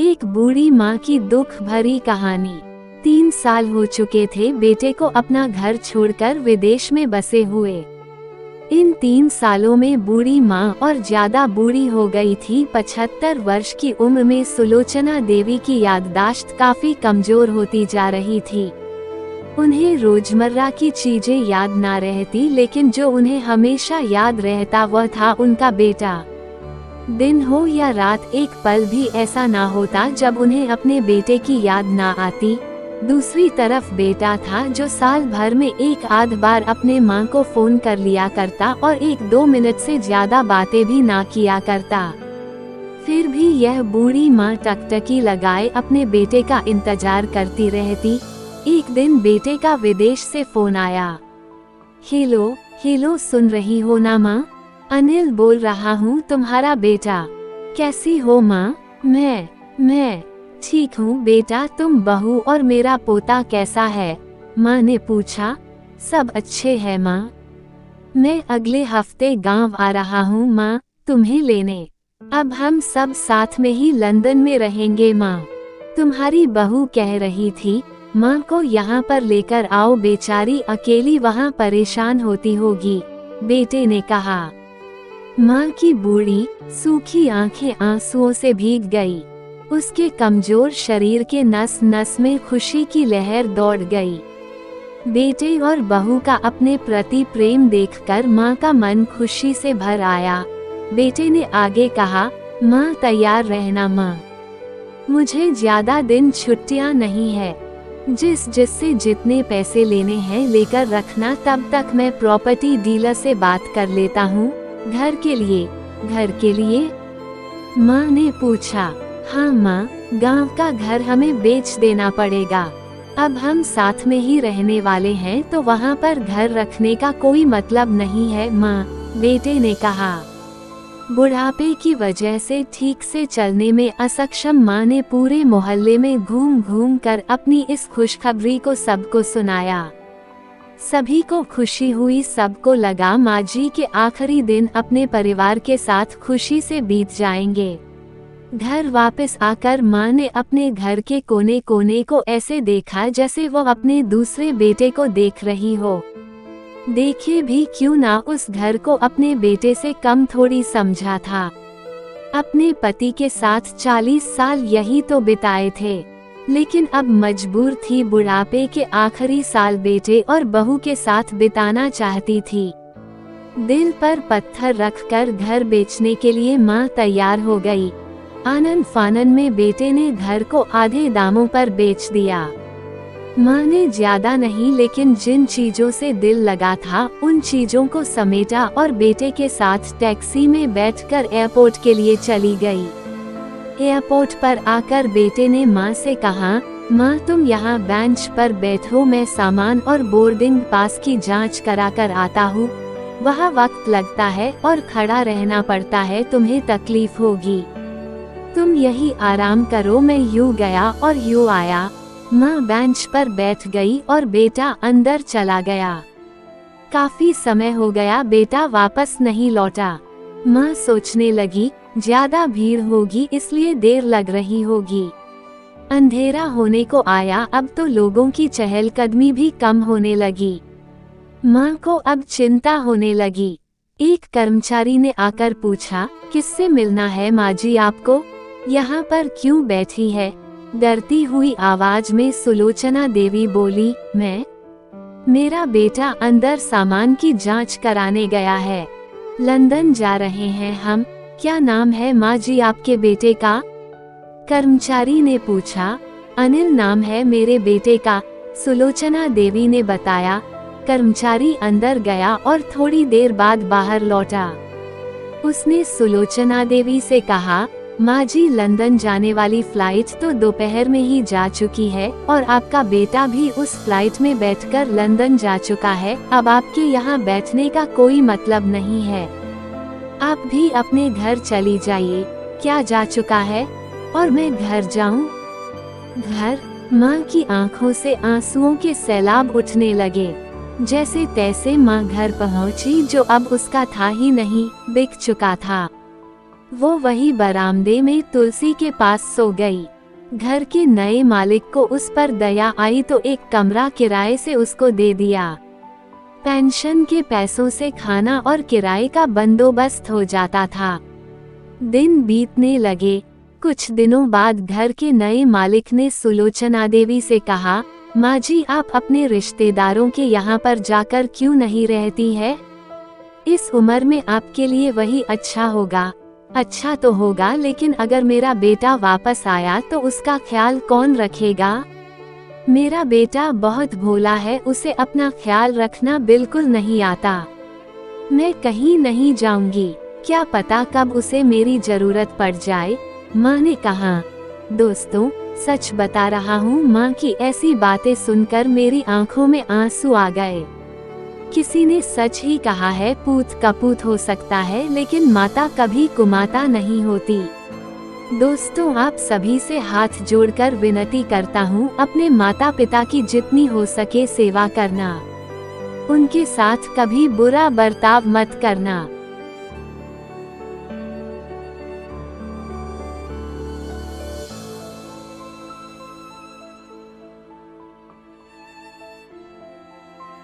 एक बूढ़ी माँ की दुख भरी कहानी। 3 साल हो चुके थे बेटे को अपना घर छोड़कर विदेश में बसे हुए। इन 3 सालों में बूढ़ी माँ और ज्यादा बूढ़ी हो गई थी। 75 वर्ष की उम्र में सुलोचना देवी की याददाश्त काफी कमजोर होती जा रही थी। उन्हें रोजमर्रा की चीजें याद ना रहती, लेकिन जो उन्हें हमेशा याद रहता वह था उनका बेटा। दिन हो या रात, एक पल भी ऐसा ना होता जब उन्हें अपने बेटे की याद ना आती। दूसरी तरफ बेटा था जो साल भर में एक आध बार अपने माँ को फोन कर लिया करता और 1-2 मिनट से ज्यादा बातें भी ना किया करता। फिर भी यह बूढ़ी माँ टकटकी लगाए अपने बेटे का इंतजार करती रहती। एक दिन बेटे का विदेश से फोन आया। हेलो हेलो, सुन रही हो ना माँ? अनिल बोल रहा हूँ, तुम्हारा बेटा। कैसी हो माँ? मैं ठीक हूँ बेटा, तुम बहू और मेरा पोता कैसा है? माँ ने पूछा। सब अच्छे हैं माँ। मैं अगले हफ्ते गांव आ रहा हूँ माँ, तुम्हें लेने। अब हम सब साथ में ही लंदन में रहेंगे माँ। तुम्हारी बहू कह रही थी माँ को यहाँ पर लेकर आओ, बेचारी अकेली वहाँ परेशान होती होगी, बेटे ने कहा। माँ की बूढ़ी सूखी आंखें आंसुओं से भीग गई। उसके कमजोर शरीर के नस नस में खुशी की लहर दौड़ गई। बेटे और बहू का अपने प्रति प्रेम देखकर माँ का मन खुशी से भर आया। बेटे ने आगे कहा, माँ तैयार रहना माँ, मुझे ज्यादा दिन छुट्टियाँ नहीं है। जिससे जितने पैसे लेने हैं लेकर रखना, तब तक मैं प्रॉपर्टी डीलर से बात कर लेता हूँ। घर के लिए? माँ ने पूछा। हाँ माँ, गांव का घर हमें बेच देना पड़ेगा। अब हम साथ में ही रहने वाले हैं तो वहाँ पर घर रखने का कोई मतलब नहीं है माँ, बेटे ने कहा। बुढ़ापे की वजह से ठीक से चलने में असक्षम माँ ने पूरे मोहल्ले में घूम घूम कर अपनी इस खुशखबरी को सबको सुनाया। सभी को खुशी हुई। सबको लगा माँ जी के आखिरी दिन अपने परिवार के साथ खुशी से बीत जाएंगे। घर वापस आकर माँ ने अपने घर के कोने कोने को ऐसे देखा जैसे वो अपने दूसरे बेटे को देख रही हो। देखे भी क्यों ना, उस घर को अपने बेटे से कम थोड़ी समझा था। अपने पति के साथ 40 साल यही तो बिताए थे, लेकिन अब मजबूर थी बुढ़ापे के आखिरी साल बेटे और बहू के साथ बिताना चाहती थी। दिल पर पत्थर रखकर घर बेचने के लिए माँ तैयार हो गई। आनन फानन में बेटे ने घर को आधे दामों पर बेच दिया। माँ ने ज्यादा नहीं, लेकिन जिन चीजों से दिल लगा था उन चीजों को समेटा और बेटे के साथ टैक्सी में बैठकर एयरपोर्ट के लिए चली गई। एयरपोर्ट पर आकर बेटे ने माँ से कहा, माँ तुम यहाँ बेंच पर बैठो, मैं सामान और बोर्डिंग पास की जांच करा कर आता हूँ। वहाँ वक्त लगता है और खड़ा रहना पड़ता है, तुम्हें तकलीफ होगी। तुम यही आराम करो। मैं यूँ गया और यूँ आया। माँ बेंच पर बैठ गई और बेटा अंदर चला गया। काफी समय हो गया, बेटा वापस नहीं लौटा। माँ सोचने लगी, ज्यादा भीड़ होगी इसलिए देर लग रही होगी। अंधेरा होने को आया, अब तो लोगों की चहलकदमी भी कम होने लगी। माँ को अब चिंता होने लगी। एक कर्मचारी ने आकर पूछा, किससे मिलना है माँ जी आपको? यहाँ पर क्यों बैठी है? डरती हुई आवाज में सुलोचना देवी बोली, मेरा बेटा अंदर सामान की जांच कराने गया है। लंदन जा रहे हैं हम। क्या नाम है माँ जी आपके बेटे का? कर्मचारी ने पूछा। अनिल नाम है मेरे बेटे का, सुलोचना देवी ने बताया। कर्मचारी अंदर गया और थोड़ी देर बाद बाहर लौटा। उसने सुलोचना देवी से कहा, माँ जी लंदन जाने वाली फ्लाइट तो दोपहर में ही जा चुकी है और आपका बेटा भी उस फ्लाइट में बैठकर लंदन जा चुका है। अब आपके यहाँ बैठने का कोई मतलब नहीं है। आप भी अपने घर चली जाइए। क्या जा चुका है? और मैं घर जाऊं? घर? माँ की आंखों से आंसुओं के सैलाब उठने लगे। जैसे तैसे माँ घर पहुंची, जो अब उसका था ही नहीं, बिक चुका था। वो वही बरामदे में तुलसी के पास सो गई। घर के नए मालिक को उस पर दया आई तो एक कमरा किराए से उसको दे दिया। पेंशन के पैसों से खाना और किराए का बंदोबस्त हो जाता था। दिन बीतने लगे। कुछ दिनों बाद घर के नए मालिक ने सुलोचना देवी से कहा, माँ जी, आप अपने रिश्तेदारों के यहाँ पर जाकर क्यों नहीं रहती है? इस उम्र में आपके लिए वही अच्छा होगा। अच्छा तो होगा, लेकिन अगर मेरा बेटा वापस आया तो उसका ख्याल कौन रखेगा? मेरा बेटा बहुत भोला है, उसे अपना ख्याल रखना बिल्कुल नहीं आता। मैं कहीं नहीं जाऊंगी, क्या पता कब उसे मेरी जरूरत पड़ जाए। माँ ने कहा। दोस्तों, सच बता रहा हूँ, माँ की ऐसी बातें सुनकर मेरी आंखों में आंसू आ गए। किसी ने सच ही कहा है, पूत कपूत हो सकता है लेकिन माता कभी कुमाता नहीं होती। दोस्तों, आप सभी से हाथ जोड़कर विनती करता हूँ, अपने माता पिता की जितनी हो सके सेवा करना। उनके साथ कभी बुरा बर्ताव मत करना।